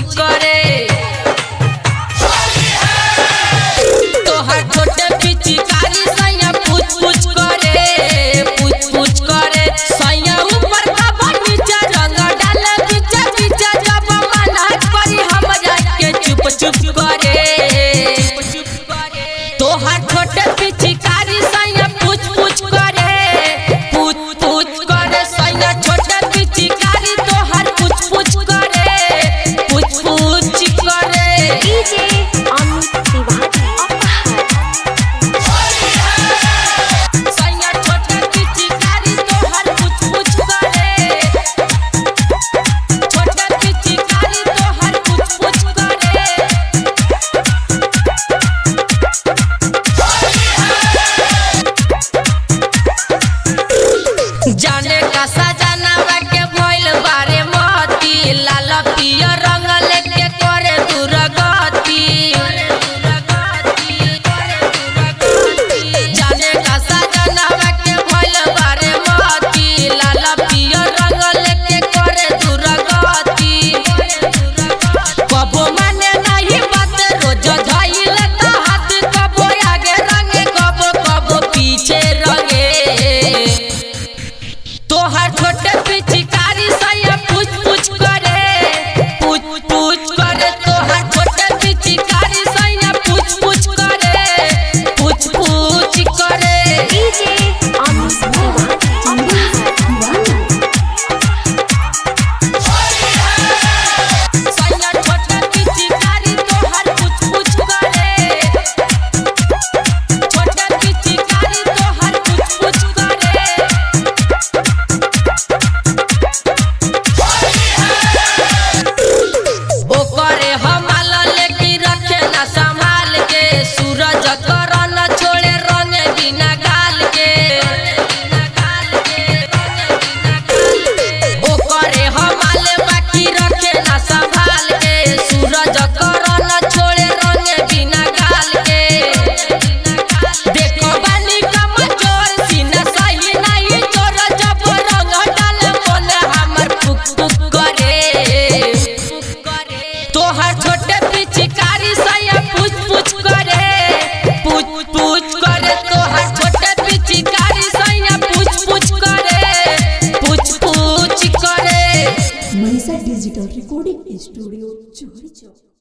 करे। तोहर छोटे पिचकारी सैया पूछ पूछ करे, पूछ पूछ करे। सैया ऊपर का नीचे रंग डाले पीछे पीछे जब मना करी हमरा के चुप चुप करे। तोहर छोटे पिचकारी सैया पूछ पूछ करे, पूछ पूछ करे। सैया छोटे पिचकारी तोहर पूछ पूछ करे, पूछ पूछ करे। डीजे अमित तिवारी सैया छोटे पिचकारी तोहर पूछ पूछ करे, छोटे पिचकारी तोहर पूछ पूछ करे। जाने का सजनावा के भइल बारे मोती, लाल पियर रंग लेके करे दुर्गति। जाने का सजनावा के भइल बारे मोती, लाल पियर रंग लेके करे दुर्गति। कबो माने नहीं बात रोज धइल त हाथ, कबो आगे रंगे कबो कबो पीछे रंगे। तोहर छोटे पिचकारी सैया पूछ पूछ करे, पूछ पूछ करे। तोहर छोटे पिचकारी सैया पूछ पूछ करे, पूछ पूछ करे। डीजे अमित तिवारी सैया छोटे पिचकारी तोहर पूछ पूछ करे, छोटे पिचकारी तोहर पूछ पूछ करे। ओकरे हमाल लेके रखे ना संभाल के, सूरज करन छोड़े रंग बिना गाल के। ओकरे हमाल बाकी रखे ना संभाल के, सूरज करन छोड़े रंग बिना गाल के। देखो बानी कमजोर सीना सही नहीं जोर, जब रंग डाले मन हमर पुक पुक करे। तोहर छोटे पिचकारी सैया पूछ पूछ करे, पूछ पूछ करे। तोहर छोटे पिचकारी सैया पूछ पूछ करे, पूछ पूछ करे। मनीषा डिजिटल रिकॉर्डिंग स्टूडियो चौरी चौक।